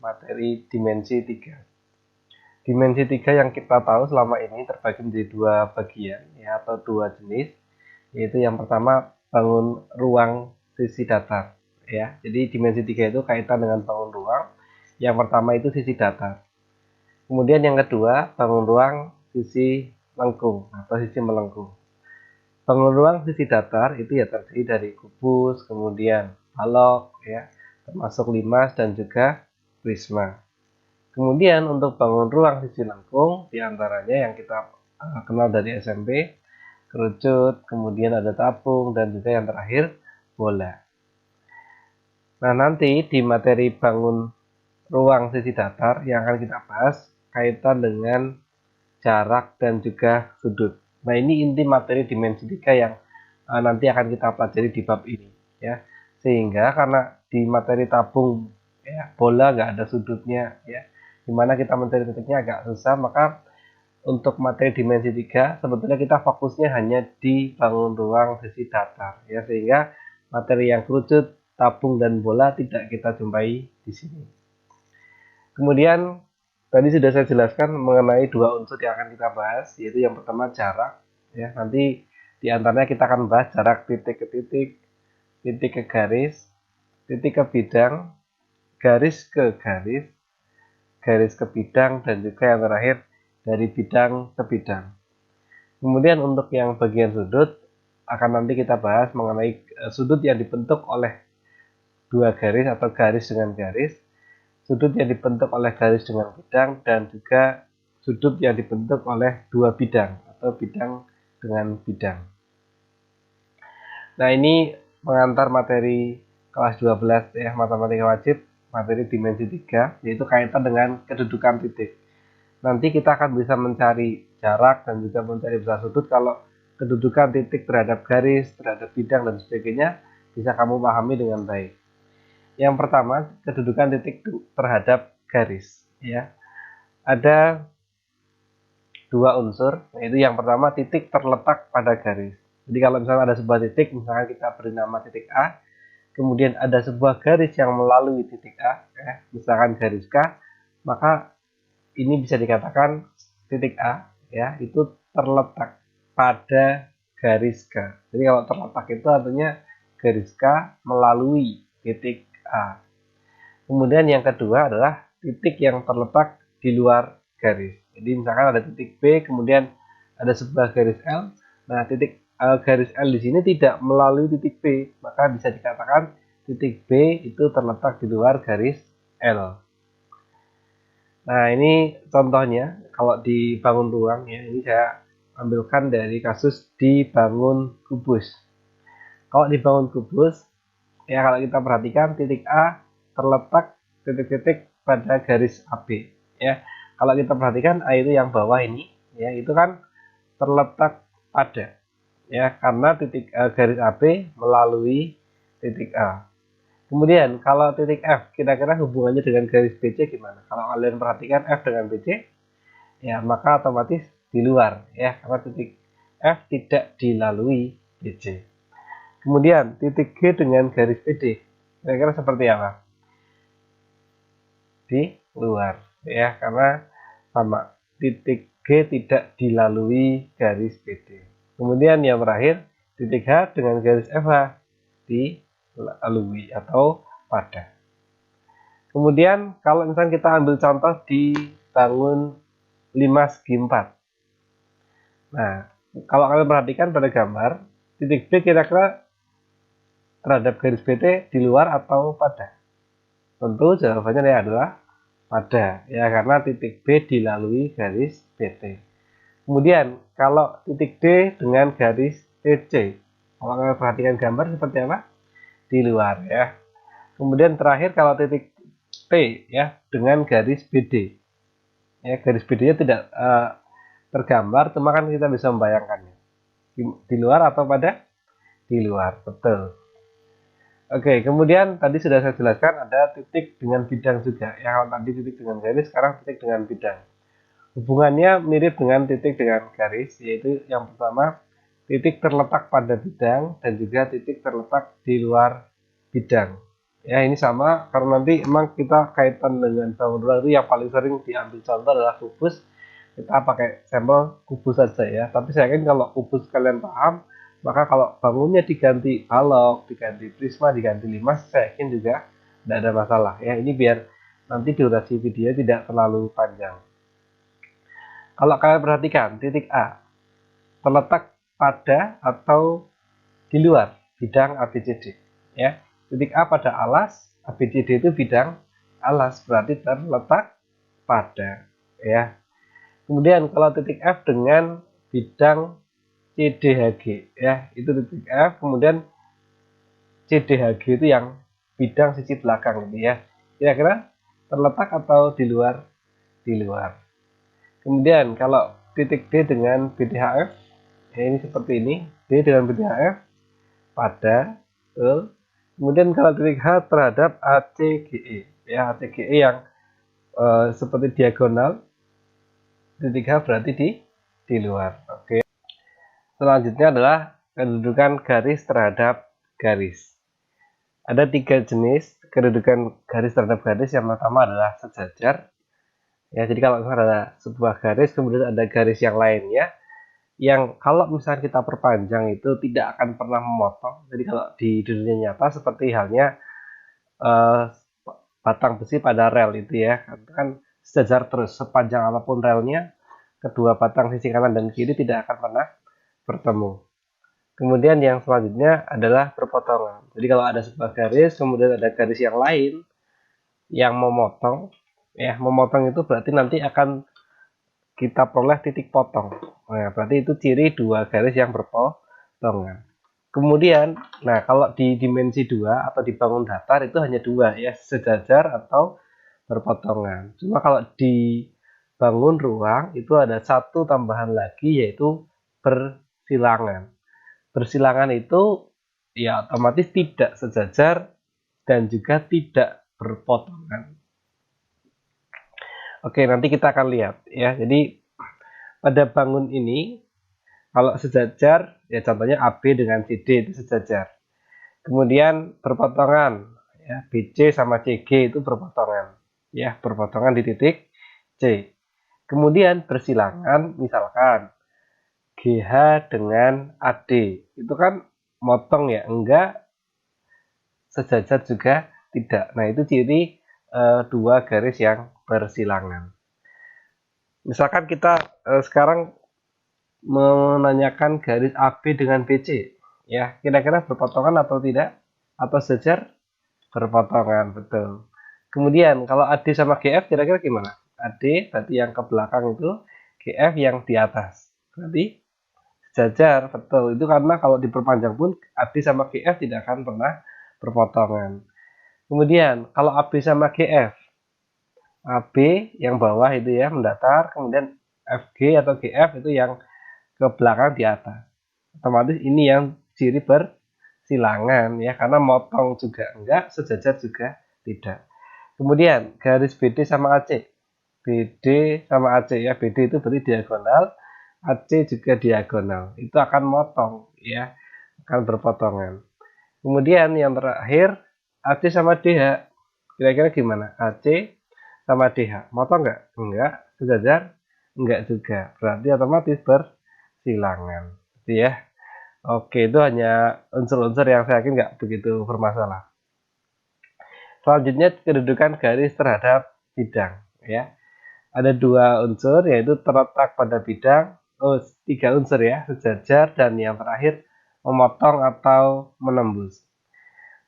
materi dimensi 3. Dimensi 3 yang kita tahu selama ini terbagi menjadi dua bagian ya, atau dua jenis, yaitu yang pertama bangun ruang sisi datar ya. Jadi dimensi 3 itu kaitan dengan bangun ruang. Yang pertama itu sisi datar. Kemudian yang kedua bangun ruang sisi lengkung atau sisi melengkung. Bangun ruang sisi datar itu ya terdiri dari kubus, kemudian balok ya, termasuk limas dan juga prisma. Kemudian untuk bangun ruang sisi lengkung, diantaranya yang kita kenal dari SMP, kerucut, kemudian ada tabung, dan juga yang terakhir bola. Nah, nanti di materi bangun ruang sisi datar yang akan kita bahas kaitan dengan jarak dan juga sudut. Nah, ini inti materi dimensi 3 yang nanti akan kita pelajari di bab ini ya. Sehingga karena di materi tabung ya, bola nggak ada sudutnya ya, dimana kita mencari titiknya agak susah, maka untuk materi dimensi 3 sebetulnya kita fokusnya hanya di bangun ruang sisi datar ya, sehingga materi yang kerucut, tabung dan bola tidak kita jumpai di sini. Kemudian tadi sudah saya jelaskan mengenai dua unsur yang akan kita bahas, yaitu yang pertama jarak ya. Nanti di antaranya kita akan bahas jarak titik ke titik, titik ke garis, titik ke bidang, garis ke garis, garis ke bidang, dan juga yang terakhir dari bidang ke bidang. Kemudian untuk yang bagian sudut akan nanti kita bahas mengenai sudut yang dibentuk oleh dua garis atau garis dengan garis, sudut yang dibentuk oleh garis dengan bidang, dan juga sudut yang dibentuk oleh dua bidang atau bidang dengan bidang. Nah, ini pengantar materi kelas 12 ya, matematika wajib, materi dimensi 3, yaitu kaitan dengan kedudukan titik. Nanti kita akan bisa mencari jarak dan juga mencari besar sudut kalau kedudukan titik terhadap garis, terhadap bidang, dan sebagainya bisa kamu pahami dengan baik. Yang pertama, kedudukan titik terhadap garis ya. Ada dua unsur, yaitu yang pertama titik terletak pada garis. Jadi kalau misalnya ada sebuah titik, misalnya kita beri nama titik A, kemudian ada sebuah garis yang melalui titik A ya, misalkan garis K, maka ini bisa dikatakan titik A ya, itu terletak pada garis K. Jadi kalau terletak itu artinya garis K melalui titik A. Kemudian yang kedua adalah titik yang terletak di luar garis. Jadi misalkan ada titik B, kemudian ada sebuah garis L. Nah, titik garis L di sini tidak melalui titik B, maka bisa dikatakan titik B itu terletak di luar garis L. Nah, ini contohnya kalau dibangun ruang ya, ini saya ambilkan dari kasus dibangun kubus. Kalau dibangun kubus, ya kalau kita perhatikan titik A terletak titik-titik pada garis AB ya. Kalau kita perhatikan A itu yang bawah ini ya, itu kan terletak pada ya, karena titik garis AB melalui titik A. Kemudian kalau titik F kira-kira hubungannya dengan garis BC gimana? Kalau kalian perhatikan F dengan BC ya, maka otomatis di luar ya, karena titik F tidak dilalui BC. Kemudian titik G dengan garis BD kira-kira seperti apa? Di luar ya, karena sama, titik G tidak dilalui garis BD. Kemudian yang terakhir titik H dengan garis FH dilalui atau pada. Kemudian kalau misalnya kita ambil contoh di bangun 5 segi 4. Nah, kalau kalian perhatikan pada gambar, titik B kira-kira terhadap garis BT di luar atau pada? Tentu jawabannya adalah pada ya, karena titik B dilalui garis BT. Kemudian kalau titik D dengan garis TC, kalau kalian perhatikan gambar seperti apa? Di luar ya. Kemudian terakhir kalau titik T ya dengan garis BD. Ya, garis BD-nya tidak tergambar, cuma kan kita bisa membayangkannya. Di luar atau pada? Di luar, betul. Oke, kemudian tadi sudah saya jelaskan ada titik dengan bidang juga. Ya, kalau tadi titik dengan garis, sekarang titik dengan bidang. Hubungannya mirip dengan titik dengan garis, yaitu yang pertama titik terletak pada bidang dan juga titik terletak di luar bidang. Ya ini sama karena nanti emang kita kaitan dengan bangun ruang itu yang paling sering diambil contoh adalah kubus. Kita pakai sampel kubus saja ya. Tapi saya yakin kalau kubus kalian paham, maka kalau bangunnya diganti balok, diganti prisma, diganti limas, saya yakin juga tidak ada masalah ya. Ini biar nanti durasi video tidak terlalu panjang. Kalau kalian perhatikan titik A terletak pada atau di luar bidang ABCD ya. Titik A pada alas, ABCD itu bidang alas, berarti terletak pada ya. Kemudian kalau titik F dengan bidang CDHG ya, itu titik F, kemudian CDHG itu yang bidang sisi belakang ini ya. Kira-kira terletak atau di luar? Di luar. Kemudian kalau titik D dengan BDHF ya, ini seperti ini, D dengan BDHF pada betul. Kemudian kalau titik H terhadap ACGE ya, ACGE yang seperti diagonal, titik H berarti di luar. Oke. Selanjutnya adalah kedudukan garis terhadap garis. Ada 3 jenis kedudukan garis terhadap garis. Yang pertama adalah sejajar. Ya, jadi kalau ada sebuah garis kemudian ada garis yang lainnya, yang kalau misalnya kita perpanjang itu tidak akan pernah memotong. Jadi kalau di dunia nyata seperti halnya eh, batang besi pada rel itu ya, kan sejajar terus sepanjang apapun relnya, kedua batang sisi kanan dan kiri tidak akan pernah bertemu. Kemudian yang selanjutnya adalah perpotongan. Jadi kalau ada sebuah garis, kemudian ada garis yang lain yang memotong, ya memotong itu berarti nanti akan kita peroleh titik potong. Nah, berarti itu ciri dua garis yang berpotongan. Kemudian, nah kalau di dimensi 2 atau dibangun datar itu hanya dua ya, sejajar atau berpotongan. Cuma kalau dibangun ruang itu ada satu tambahan lagi yaitu bersilangan. Bersilangan itu ya otomatis tidak sejajar dan juga tidak berpotongan. Oke, nanti kita akan lihat ya. Jadi pada bangun ini kalau sejajar ya contohnya AB dengan CD itu sejajar. Kemudian berpotongan ya, BC sama CG itu berpotongan. Ya, berpotongan di titik C. Kemudian bersilangan misalkan GH dengan AD. Itu kan motong ya, enggak sejajar juga tidak. Nah, itu ciri dua garis yang bersilangan. Misalkan kita sekarang menanyakan garis AB dengan BC, ya kira-kira berpotongan atau tidak? Atau sejajar? Berpotongan, betul. Kemudian kalau AD sama GF kira-kira gimana? AD berarti yang ke belakang itu, GF yang di atas. Berarti sejajar, betul. Itu karena kalau diperpanjang pun AD sama GF tidak akan pernah berpotongan. Kemudian kalau AB sama GF, AB yang bawah itu ya mendatar, kemudian FG atau GF itu yang ke belakang di atas. Otomatis ini yang ciri bersilangan ya, karena motong juga enggak, sejajar juga tidak. Kemudian garis BD sama AC. BD sama AC ya, BD itu berarti diagonal, AC juga diagonal. Itu akan motong ya, akan berpotongan. Kemudian yang terakhir AC sama DH. Kira-kira gimana? AC sama DH. Motong enggak? Enggak. Sejajar? Enggak juga. Berarti otomatis bersilangan. Gitu ya. Oke, itu hanya unsur-unsur yang saya yakin nggak begitu bermasalah. Selanjutnya kedudukan garis terhadap bidang ya. Ada dua unsur yaitu terletak pada bidang, tiga unsur ya, sejajar dan yang terakhir memotong atau menembus.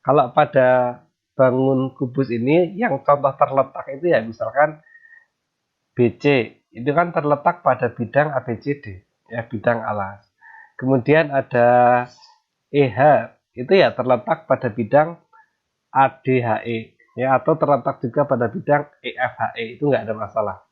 Kalau pada bangun kubus ini yang contoh terletak itu ya misalkan BC itu kan terletak pada bidang ABCD ya, bidang alas. Kemudian ada EH itu ya terletak pada bidang ADHE ya, atau terletak juga pada bidang EFHE, itu nggak ada masalah.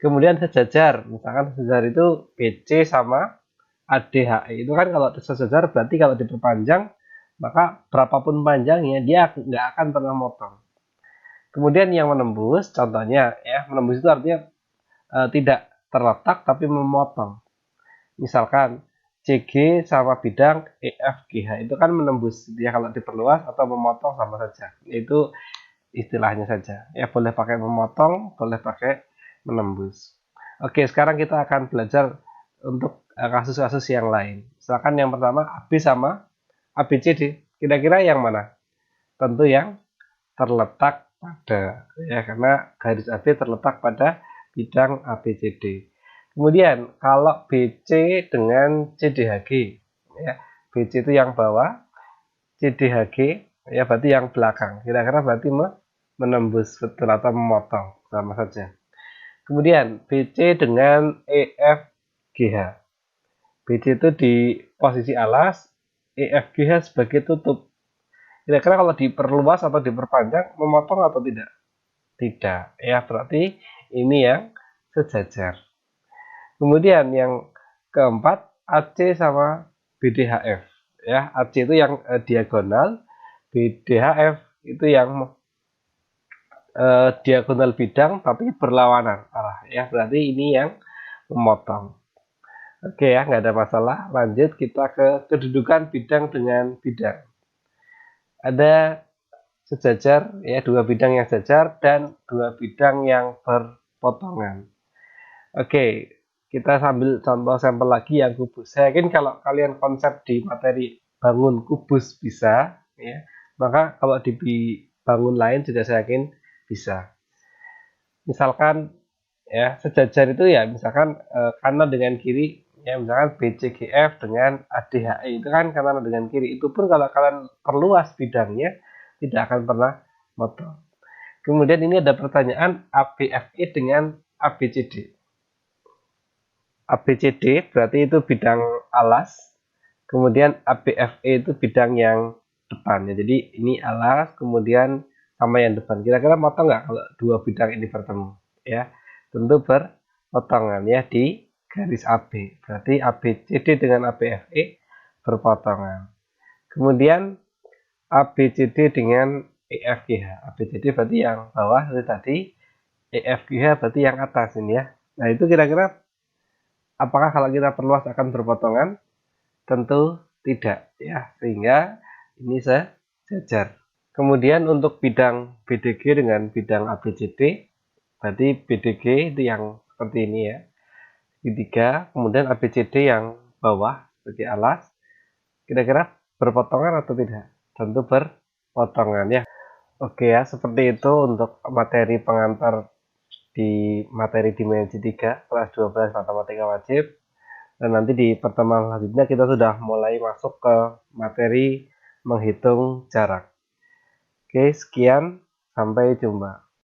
Kemudian sejajar, misalkan sejajar itu BC sama ADHE, itu kan kalau sejajar berarti kalau diperpanjang maka berapapun panjangnya dia nggak akan pernah motong. Kemudian yang menembus, contohnya ya, menembus itu artinya tidak terletak tapi memotong. Misalkan CG sama bidang EFGH itu kan menembus dia kalau diperluas atau memotong sama saja. Itu istilahnya saja. Ya boleh pakai memotong, boleh pakai menembus. Oke, sekarang kita akan belajar untuk kasus-kasus yang lain. Misalkan yang pertama AB sama ABCD. Kira-kira yang mana? Tentu yang terletak pada, ya karena garis AB terletak pada bidang ABCD. Kemudian kalau BC dengan CDHG, ya BC itu yang bawah, CDHG ya berarti yang belakang. Kira-kira berarti menembus betul atau memotong, sama saja. Kemudian BC dengan EFGH. BC itu di posisi alas, EFGH sebagai tutup. Kira-kira kalau diperluas atau diperpanjang, memotong atau tidak? Tidak. Ya berarti ini yang sejajar. Kemudian yang keempat AC sama BDHF. Ya, AC itu yang diagonal, BDHF itu yang diagonal bidang tapi berlawanan arah. Ya, berarti ini yang memotong. Oke ya, nggak ada masalah. Lanjut kita ke kedudukan bidang dengan bidang. Ada sejajar, ya dua bidang yang sejajar dan dua bidang yang berpotongan. Oke, kita sambil contoh sampel lagi yang kubus. Saya yakin kalau kalian konsep di materi bangun kubus bisa, ya, maka kalau di bangun lain juga saya yakin bisa. Misalkan ya sejajar itu ya misalkan kanan dengan kiri, ya misalkan BCGF dengan ADHE itu kan kanan dengan kiri. Itu pun kalau kalian perluas bidangnya tidak akan pernah motong. Kemudian ini ada pertanyaan ABFE dengan ABCD. ABCD berarti itu bidang alas, kemudian ABFE itu bidang yang depan ya. Jadi ini alas, kemudian sama yang depan. Kira-kira motong nggak kalau dua bidang ini bertemu? Ya, tentu berpotongan ya di garis AB. Berarti ABCD dengan ABFE berpotongan. Kemudian ABCD dengan EFGH. ABCD berarti yang bawah itu tadi, EFGH berarti yang atas ini ya. Nah itu kira-kira apakah kalau kita perluas akan berpotongan? Tentu tidak ya, sehingga ini sejajar. Kemudian untuk bidang BDG dengan bidang ABCD, berarti BDG itu yang seperti ini ya, segitiga, kemudian ABCD yang bawah sebagai alas, kira-kira berpotongan atau tidak? Tentu berpotongan ya. Oke ya, seperti itu untuk materi pengantar di materi dimensi 3 kelas 12 matematika wajib. Dan nanti di pertemuan selanjutnya kita sudah mulai masuk ke materi menghitung jarak. Oke, sekian, sampai jumpa.